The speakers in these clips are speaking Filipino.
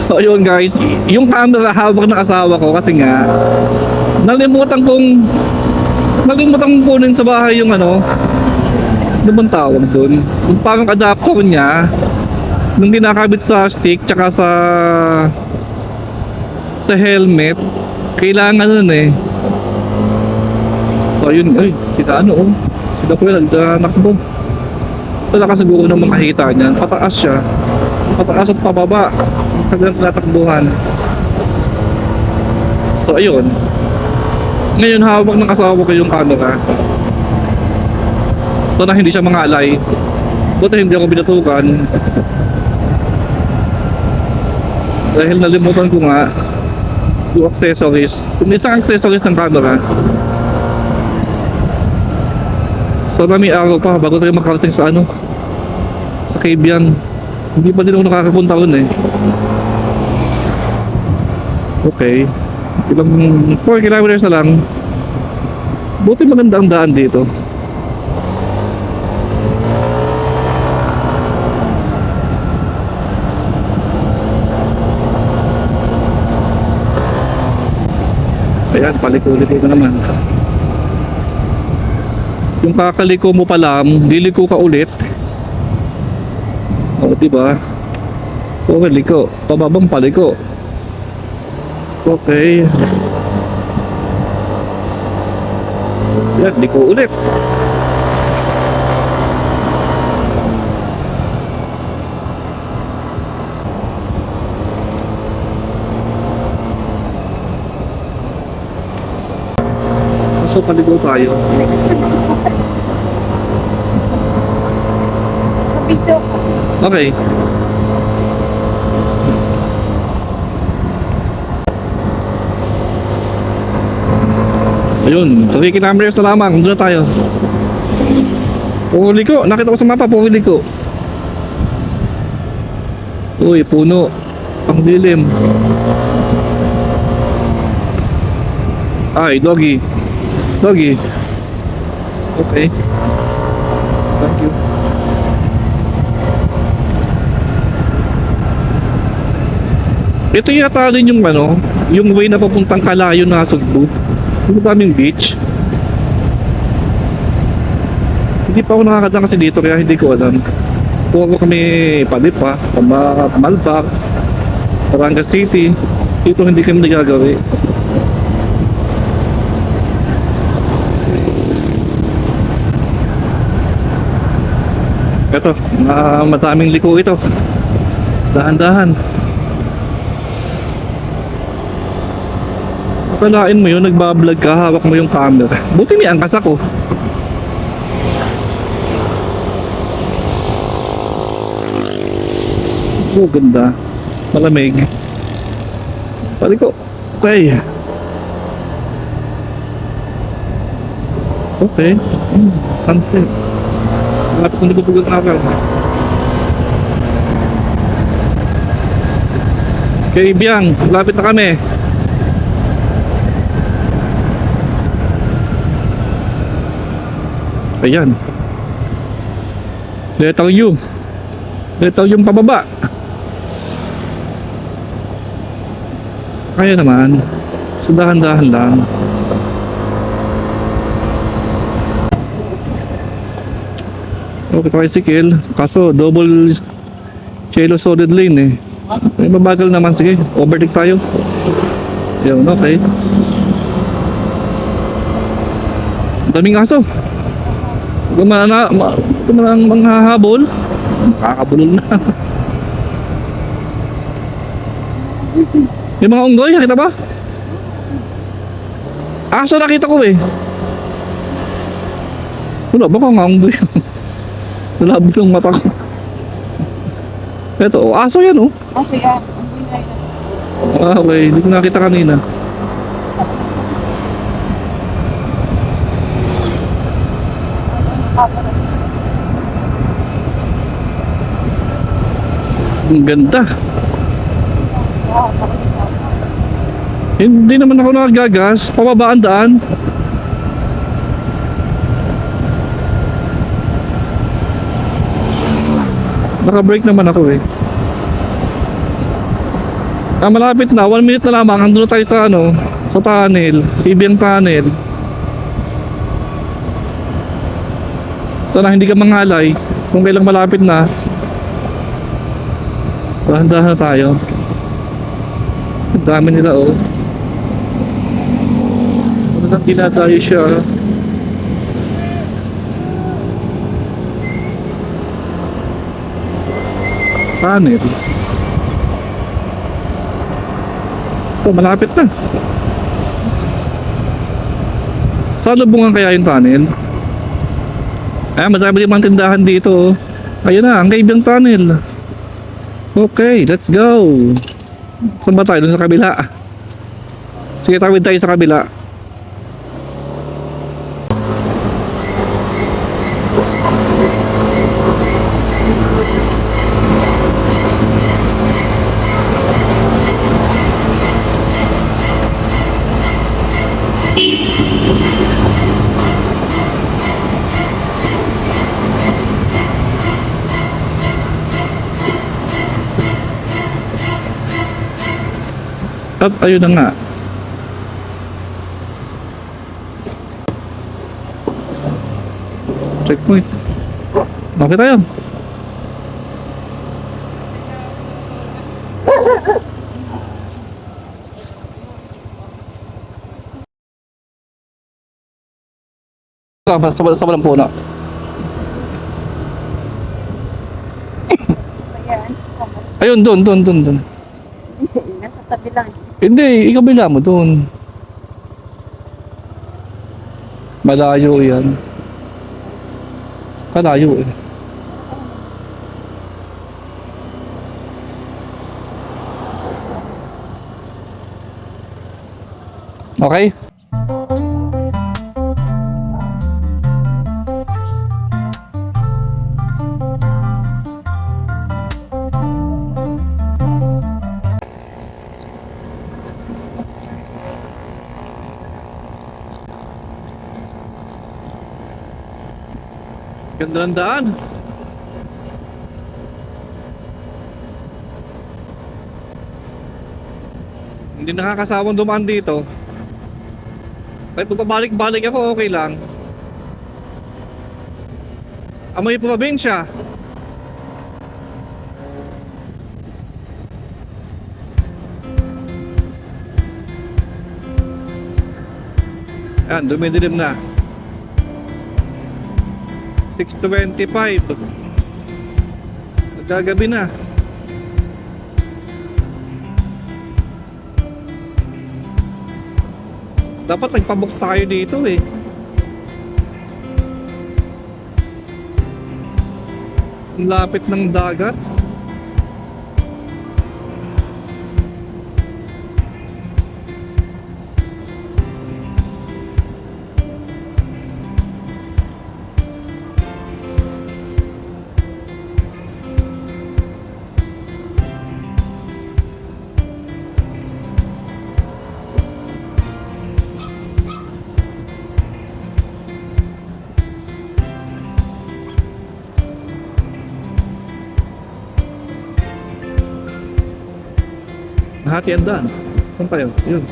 So yun guys, yung camera hawak ng asawa ko kasi nga nalimutan kong kunin sa bahay yung ano bang tawag dun, yung parang adapter niya nung kinakabit sa stick tsaka sa helmet, kailangan nun eh. So yun, ay sila ano oh, sila po yun nagdanakbo. Wala ka siguro nang makakita niyan, pataas siya, pataas at pababa hanggang tatakbuhan. So ayun, ngayon hawak ng asawa ko yung camera. Sana hindi siya mangalay. Buti hindi ako binatukan. Dahil nalimutan ko nga yung accessories. Yung isang accessories ng camera. Sana may araw pa bago tayo makarating sa ano, sa Cabian. Hindi pa din ako nakakapunta ron eh. Okay, ilang 4 kilometers na lang. Buti maganda ang daan dito. Ayan, paliko-ulit ito naman. Yung kakaliko mo pa lang, liliko ka ulit. O, diba? O, liko. Pababang paliko. Okay. Yan, liko ulit. So, paligo tayo. Video ko. Okay. Ayun, 3 kilometers na lamang. Doon na tayo. Pumuli ko. Nakita ko sa mapa, pumuli ko. Uy, puno. Ang dilim. Ay, doggy. Doggy. Okay. Thank you. Ito yata din yung ano, yung way na papuntang Kalayo na Sugbo. Yung daming beach. Hindi pa ako nakakadaan kasi dito kaya hindi ko alam. Puro kami Palipa, Malbac, Barangay City. Dito hindi kami nagagawi. Ito, madaming liko ito. Dahan-dahan. Akalain mo yun, nagbablog ka, hawak mo yung camera. Buti may angkas ako. Oh, ganda. Malamig. Paliko. Okay. Okay. Sunset. Lapit na nagpupugot na ako. Okay, Biang, lapit na kami. Ayan. Letter U. Letter U yung pababa. Kaya naman. So dahan-dahan lang. Okay, tricycle. Kaso double yellow solid lane eh. May mabagal naman. Sige, overtake tayo. Yun, okay. Daming aso. Kung manghahabol, makakabulol na. Yung mga unggoy, nakita ba? Aso nakita ko eh. Wala ba kung unggoy? Nalabo yung mata ko. Ito, oh, aso yan oh. Aso yan. Ah, okay, hindi ko nakita kanina. Ang ganda. Hindi naman ako nagagas. Pababa ang daan. Naka-brake naman ako eh. Malapit na, 1 minute na lamang. Andun na tayo sa ano, sa tunnel, PBM tunnel. Sana hindi ka mangalay kung kailang malapit na. Dahan-dahan na tayo. Ang dami nila oh. Ano lang dinadayo siya. Tunnel. Oh, malapit na. Sa lubungan kaya yung tunnel? Madami din mga tindahan dito oh. Ayun na, ang kaibang tunnel. Okay, let's go. Saan ba tayo? Doon sa kabila. Sige, tawid tayo sa kabila. At ayun na nga. Checkpoint. Okay tayo. Sa walang puno. Ayun, doon. Nasa tabi lang. Hindi, ikabila mo doon. Malayo yan. Malayo eh. Okay? Ganda ng daan. Hindi nakakasawang dumaan dito. Kahit pabalik-balik ako, okay lang. Amoy probinsya. Ayan, dumidilim na. 6:25. Nagagabi na. Dapat nagpabook tayo dito eh. Ang lapit ng dagat. Nahati ang daan. Saan tayo? Yun.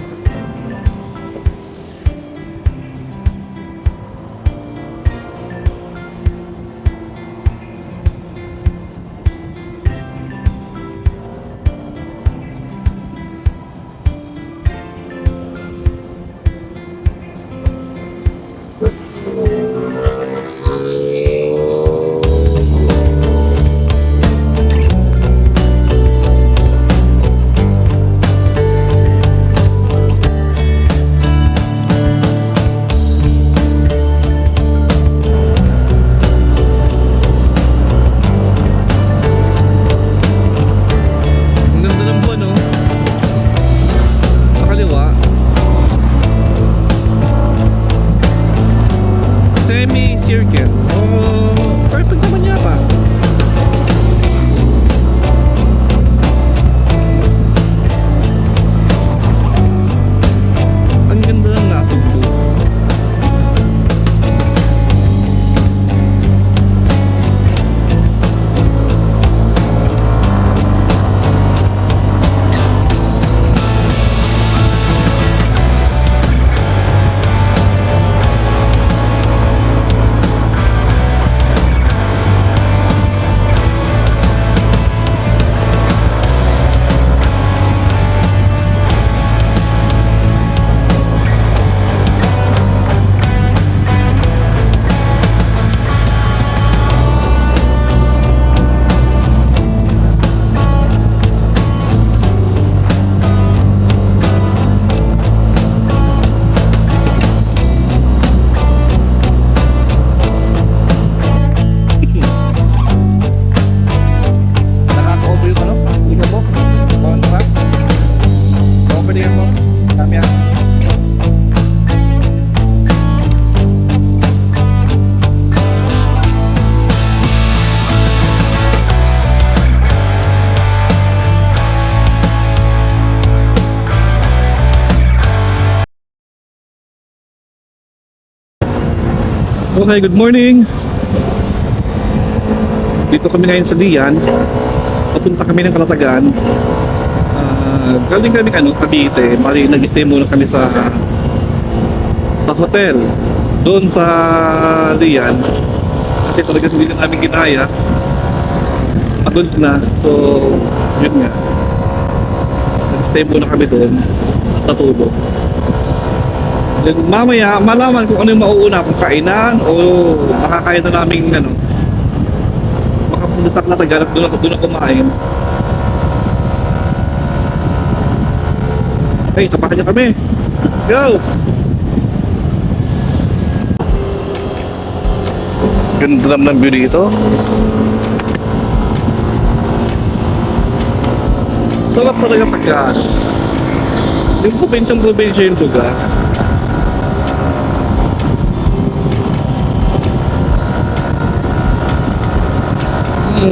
Okay, good morning. Dito kami ngayon sa Lian. Papunta kami ng Kalatagan. Galing kami Cavite. Bali, nag-stay muna kami sa hotel. Doon sa Lian. Kasi talaga hindi na namin ginaya. Pagod na. So, yun nga. Nag-stay muna kami doon. At natulog. Then, mamaya, malaman kung ano yung mauuna. Kung kainan o makakain na namin makapunta sa Kalatagan at doon na kumain. Okay, sabahan niyo kami. Let's go! Ganda naman ng view dito. Sarap talaga pagkaan. Yung probinsya yung lugar.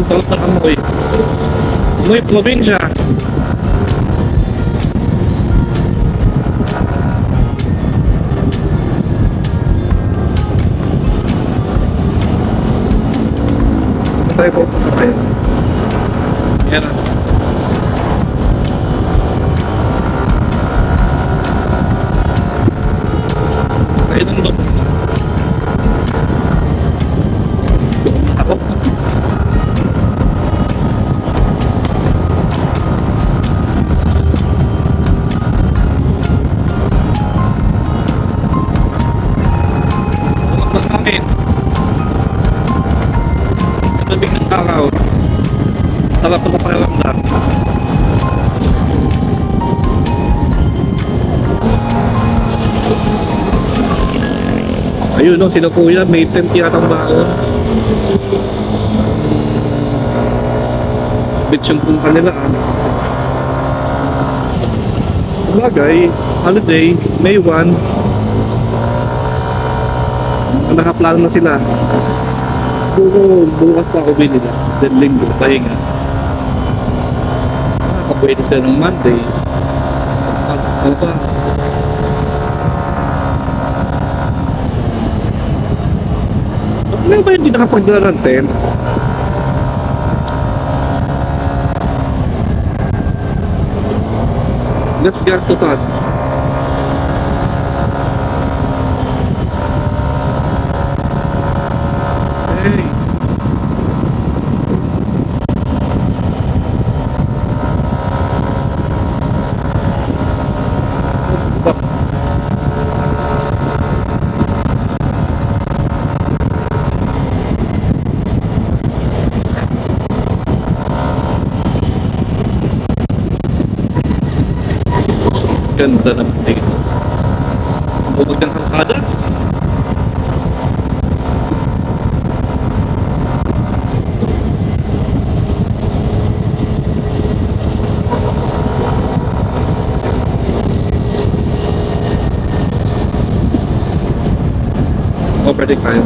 Sarap ng amoy. Amoy probinsya. Tayo po. Yan na. Tayo nang doon. Ako. Lamig ng araw. Sarap sa pakiramdam. Ayun no, sila kuya, may tent yata ang baon. Beach yung punta nila Sabagay, holiday, May 1. Nakaplano na sila. Siguro bukas pa ako nila. Then linggo, pahinga. Nakapwede sila ng Monday. Pasok pa. Bakit ba hindi nakapagdala ng tent? Gastosan. Hey. Ganda naman dito. Bumag ng kalsada. O, pwede tayo.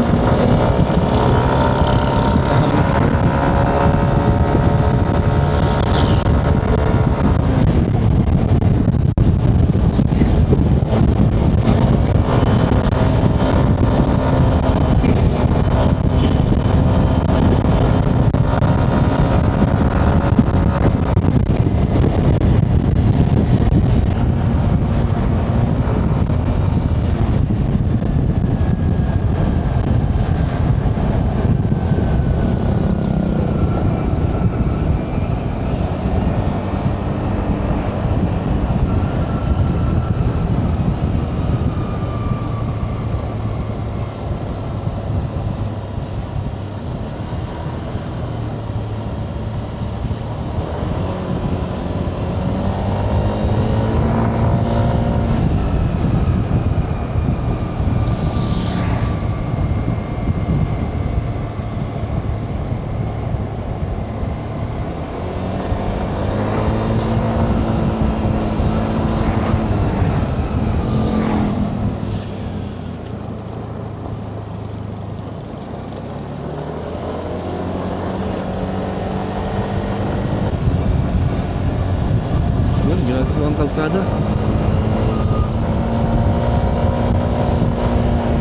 Ginagawang kalsada.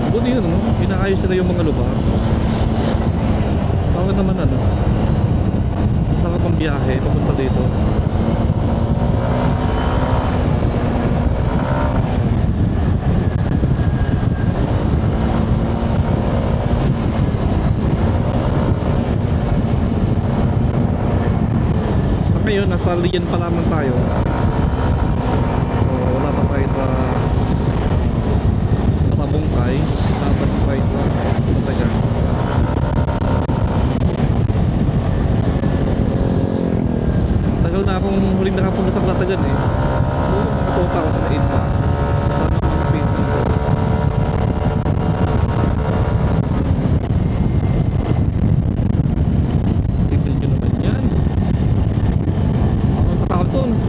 Buti yun, no? inaayos nila yung mga lugar. Bakit naman ano? Saan ka pang biyahe papunta dito? Sa ngayon, nasa Lian pa naman tayo. So wala pa tayo sa Mabungkay. Dapat tayo sa Matagan. Tagal na akong huling nakapunta sa Platagan eh. Nakapunta ako sa 8 pa. Kasama ko mga pinsan ko. Tignan nyo naman yan. Ako sa cartoons.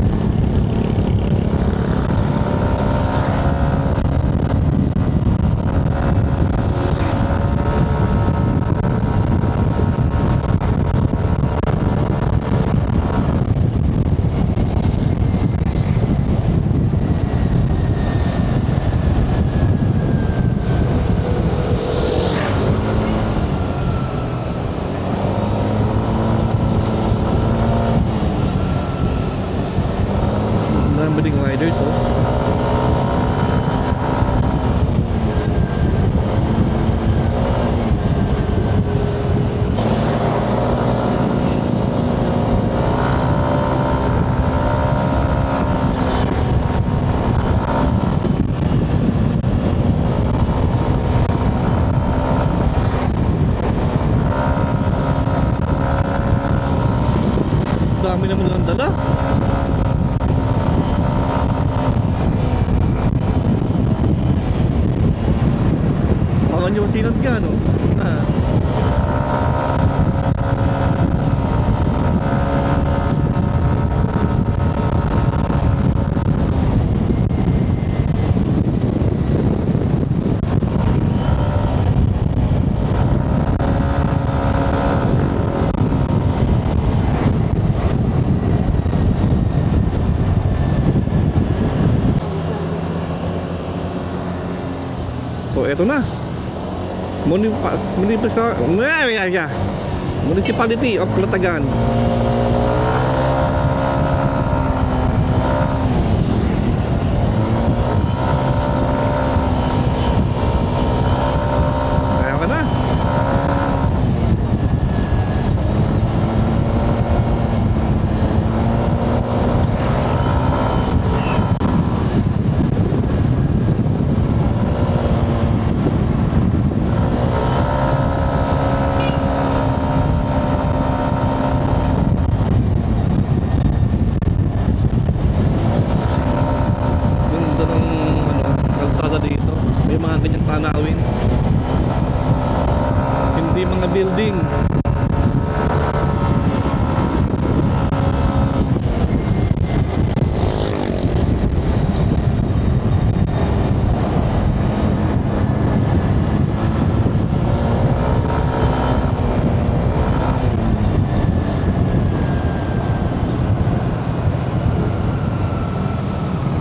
Daming riders oh. Dami naman ng dala. Baka nyo masinat ka, no? Ah. So eto na. Municipality of Platagan. Kaya ka na. Tanawin, hindi mga building.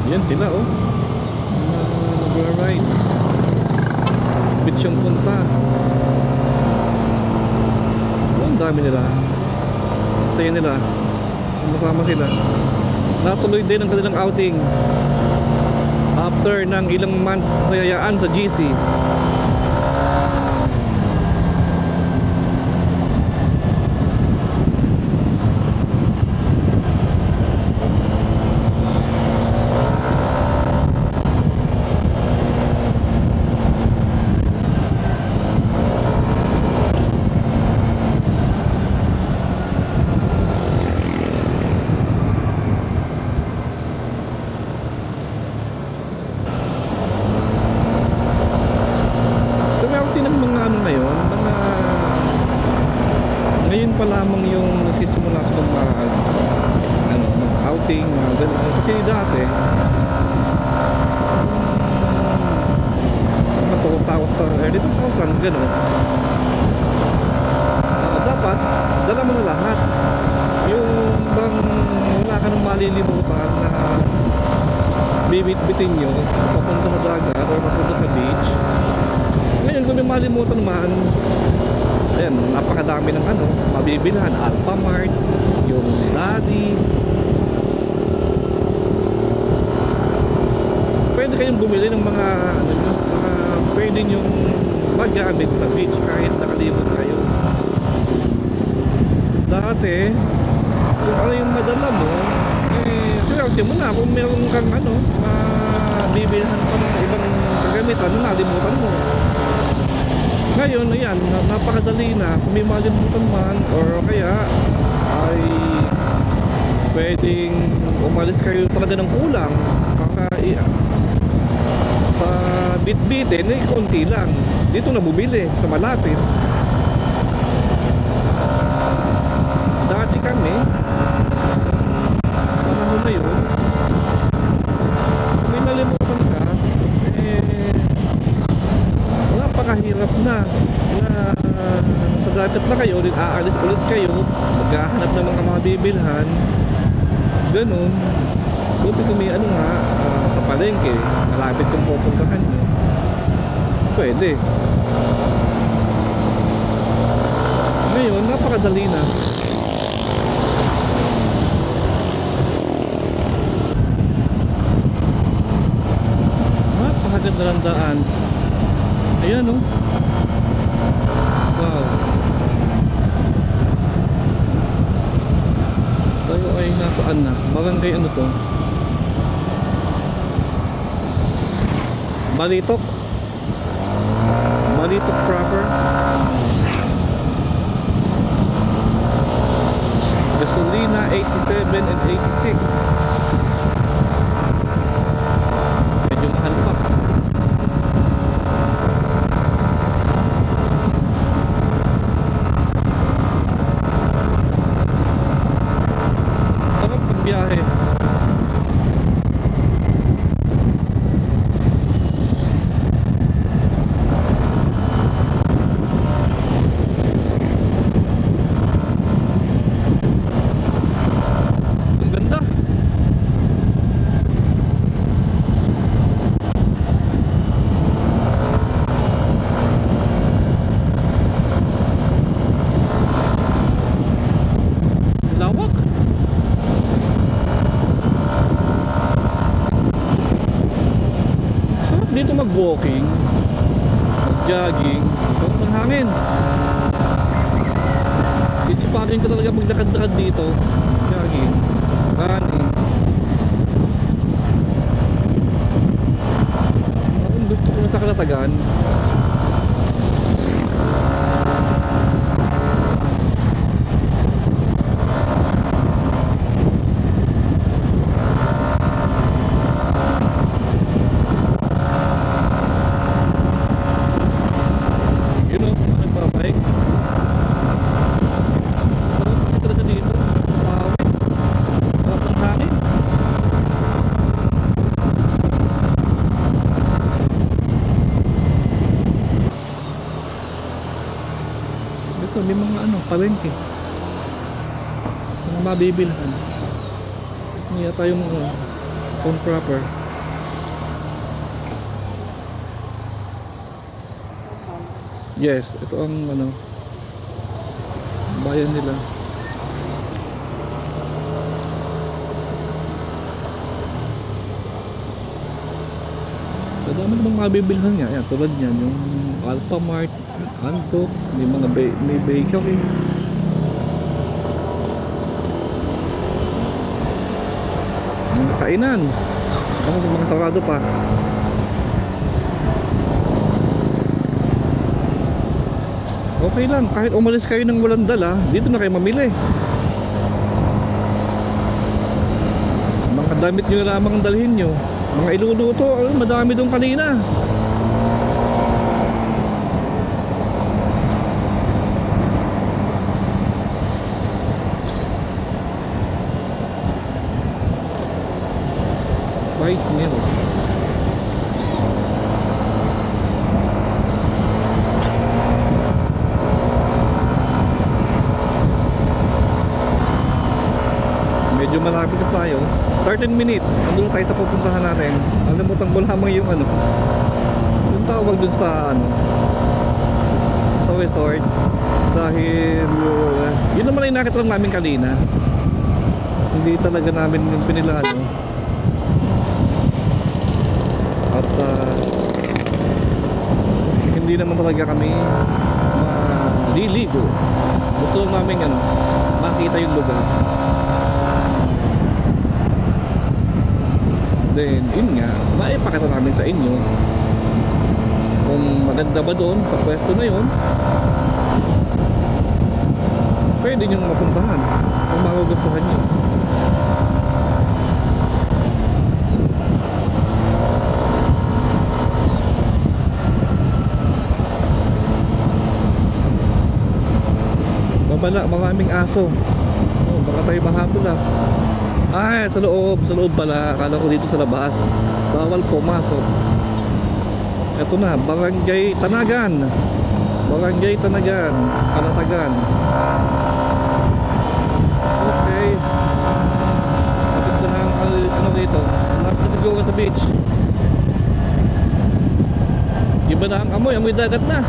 Yan sila oh, nag-ride. Beach yung punta. Oh, ang dami nila. Saya nila. Masama sila. Natuloy din ang kanilang outing after ng ilang months na yayaan sa GC. Ngayon pa lamang yung nagsisimula sa outing, mga ganun. Kasi dati, early 2000, ganun. Dapat, dala mo na lahat. Yung bang wala ka nang malilimutan na bibit-bitin nyo papunta sa dagat or papunta sa beach. Ngayon kung may malimutan naman, ayan, napakadami ng ano, mabibilhan. Alphamart, yung Daddy. Pwede kayong bumili ng mga ano nyo, mga pwede nyong magamit sa beach kahit nakalimot kayo. Dati, kung ano yung madala mo, eh, swerte mo na kung meron kang ano, mabibilhan pa ng ibang kagamitan na nalimutan mo. Ngayon, ayan, napakadali na. Kung may malimutan man, or kaya ay pwedeng umalis kayo talaga ng kulang para sa bit-bitin, eh, konti lang. Dito na bumili sa malapit. Dati kami, panahon na yun, may nalimutan ka, eh, napakahirap na sa dagat na kayo, aalis ulit kayo, maghahanap ng mga mabibilhan, ganun. Buti kung may ano nga, sa palengke, malapit kung pupuntahan nyo, pwede. Ngayon, napakadali na. Napakaganda ng daan. Ayan, oh. Wow. Tayo ay nasaan na? Barangay ano to? Balitok. Balitok proper. Gasolina 87 and 86. Medyo mahal pa. Sarap pagbiyahe. Ang ganda. Lawak. Sarap dito mag-walking, mag-jogging, sarap ng hangin. Sisipakin ko talaga maglakad-lakad dito, jogging, running. Ang gusto ko na sa Kalatagan, you know, mga nagbabike. Sarap kasi talaga dito. Pawis. Sarap ng hangin. Ito, may mga ano, palengke. Mga mabibilhan. Hindi yata yung phone proper. Yes, ito ang ano, bayan nila. Madami namang mabibilhan nga. Ayan, tulad yan, yung Alphamart, Antox, may mga may bakery. Mga kainan. Ako mga sarado pa. Okay lang, kahit umalis kayo ng walang dala, dito na kayo mamili. Mga damit nyo lamang ang dalhin nyo. Mga iluluto, madami doon kanina. Rice meal. Medyo malapit na tayo. 13 minutes. Andun tayo sa pupuntahan natin. Alam mo, tanggol lamang yung ano. Yung tawag dun sa ano. sa resort dahil yun naman ay nakita lang namin kanina. Hindi talaga namin yung pinilaan, no? At hindi naman talaga kami maliligo. Gusto lang namin makita yung lugar. Then yun nga, maipakita namin sa inyo kung maganda ba doon sa pwesto na yun. Pwede nyong mapuntahan kung magugustuhan nyo. Babala, maraming aso. Oh, baka tayo mahabol ah. Ay, sa loob pala. Akala ko dito sa labas. Bawal pumasok. Ito na, Barangay Tanagan. Barangay Tanagan, Kalatagan. Okay. Kapit ko na ang dito. Malapit na siguro sa beach. Iba na ang amoy dagat na.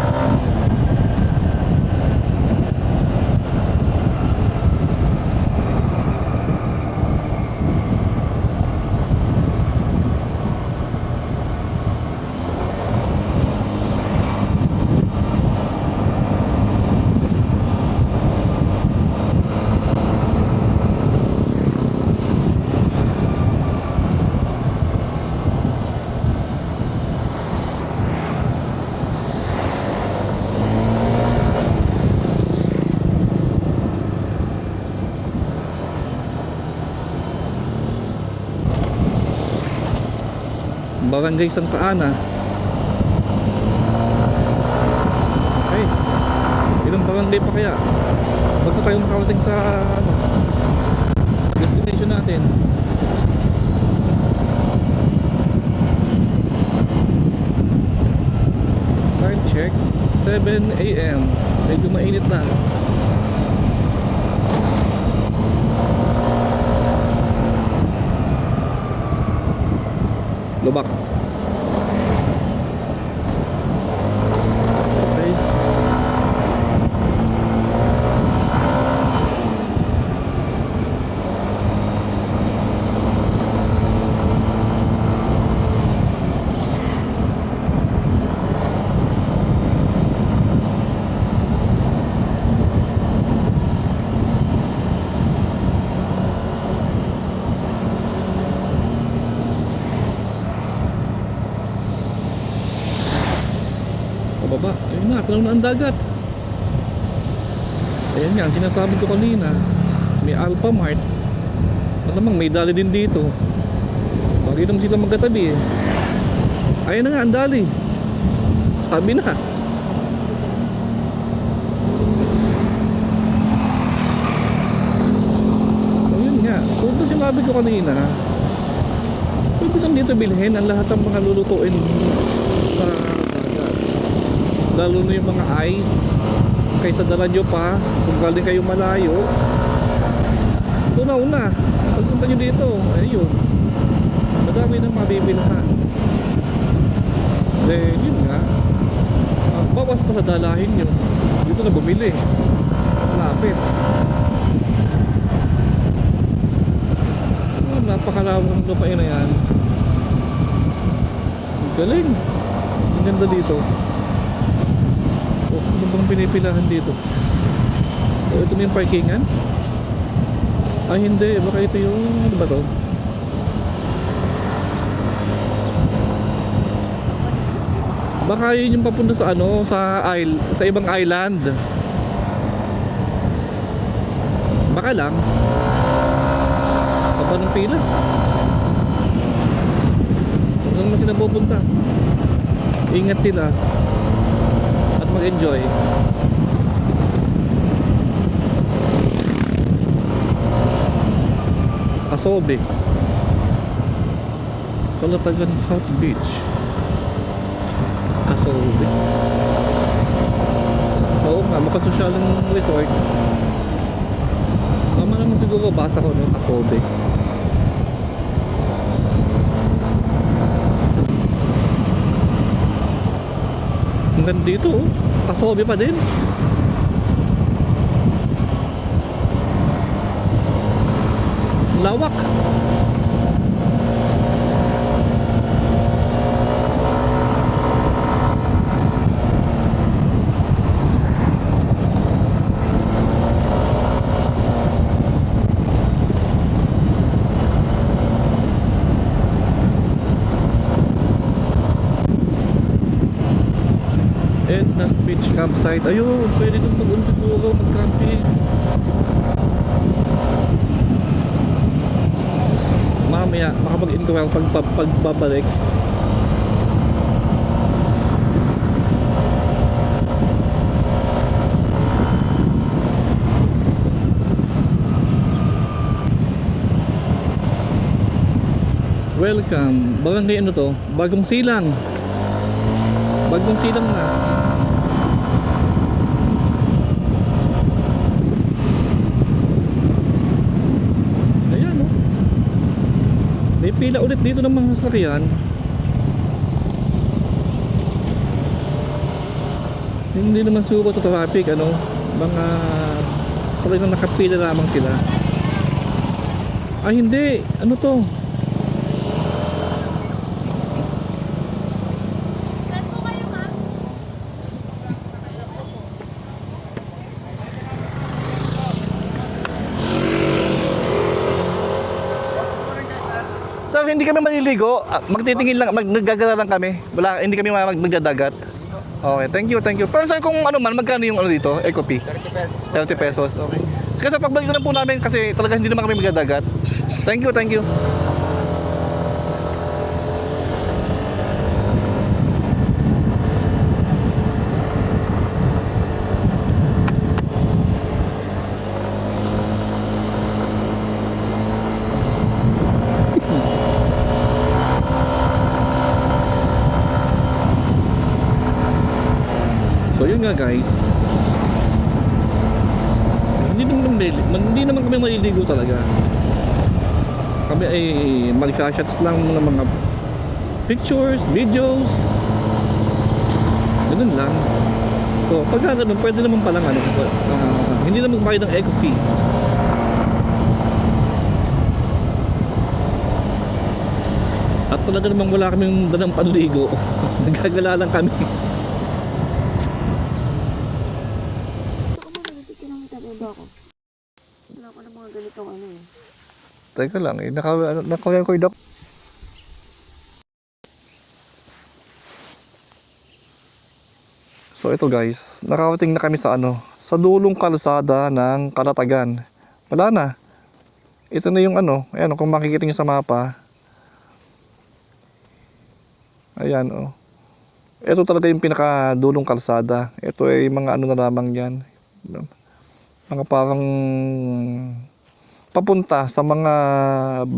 Barangay Santa Ana. Okay. Ilang barangay pa kaya? Bago tayo makarating sa destination natin. Time check 7 AM. Medyo mainit na. Lubak. Okay. Pababa, ayun na, tanaw na ang dagat. Ayan yan, sinasabi ko kanina. May Alpha Mart. Malamang may dali din dito. Bagay naman sila magkatabi eh. Ayun na nga, ang dali. Sabi na. Ayun nga, kung ito sinabi ko kanina, pwede lang dito bilhin ang lahat ng mga lulutuin sa dagat. Lalo na yung mga ice. Kaysa dala nyo pa kung galing kayo malayo. Ito na una. Pagpunta nyo dito, ayun, madami nang mabibilhan. Then yun nga, bawas pa sa dalahin nyo. Dito na bumili. Lapit. Napakalawang lupain na yan. Ang galing. Ang ganda dito. Ano bang pinipilahan dito? So ito na yung parkingan? Ay hindi, baka ito yung ano ba to? Baka yun yung papunta sa ano, sa ibang island. Baka lang. Kapag ng pila. Saan naman sila pupunta? Ingat sila at mag-enjoy. Asobe, Kalatagan South Beach. Asobe. Oo nga, makasosyalang resort. Tama naman siguro, basa ko no, Asobe. Hanggang dito oh. Kasobe pa din. Lawak. Edna's Beach Campsite. Ayun, pwede doon mag-ano siguro, mag-camping. Mamaya, makapag-inquire pagbabalik. Welcome. Barangay ano to? Bagong Silang. Bagong Silang na. Ayan oh. May pila ulit dito ng mga sasakyan. Hindi naman suko to traffic ano. Mga talagang nakapila lamang sila. Ay hindi. Ano to? Sir, hindi kami maliligo. Magtitingin lang, maggagala lang kami. Wala, hindi kami magdadagat. Okay, thank you, thank you. Pero sir, kung ano man, magkano yung ano dito? Eco fee? 30 pesos. Okay. Kasi pagbalik na po namin kasi talaga hindi naman kami magdadagat. Thank you, thank you. So yun nga guys. Hindi naman kami maliligo talaga. Kami ay magsha-shots lang ng mga pictures, videos. Ganun lang. So pag ganun, pwede naman palang ano, hindi naman bayad ng eco fee. At talaga namang wala kaming dalang panligo. Nagagala lang kami. Wala ko na mga ganitong ano eh. Teka lang, nakawalan ko yung doc. So ito guys, nakarating na kami sa ano, sa dulong kalsada ng Kalatagan. Wala na. Ito na yung ano, ayan kung makikita nyo sa mapa. Ayan oh. Ito talaga yung pinaka dulong kalsada. Ito ay mga ano na lamang yan. Mga parang papunta sa mga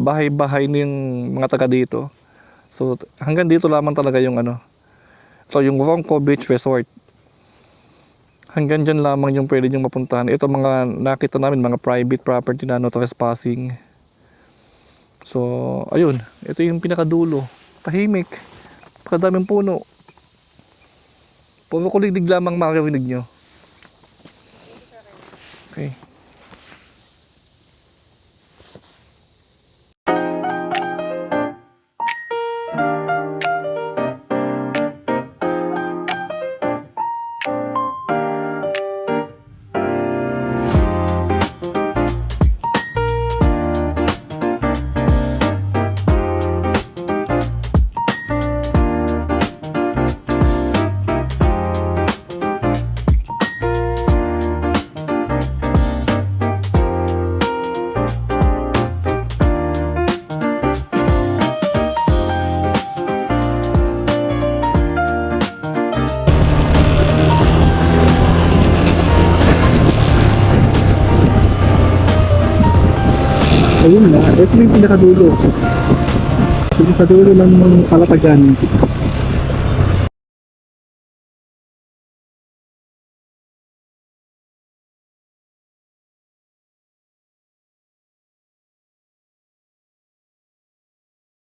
bahay-bahay ng mga taga dito. So hanggang dito lamang talaga yung ano. So yung Ronco Beach Resort. Hanggang dyan lamang yung pwede nyong mapuntahan. Ito mga nakita namin, mga private property na no trespassing. So ayun, ito yung pinakadulo. Tahimik. Pagkadaming puno. Puro kuliglig lamang makarinig nyo. Okay. Ayun na, ito yung pinakadulo. Pinakadulo ng Kalatagan.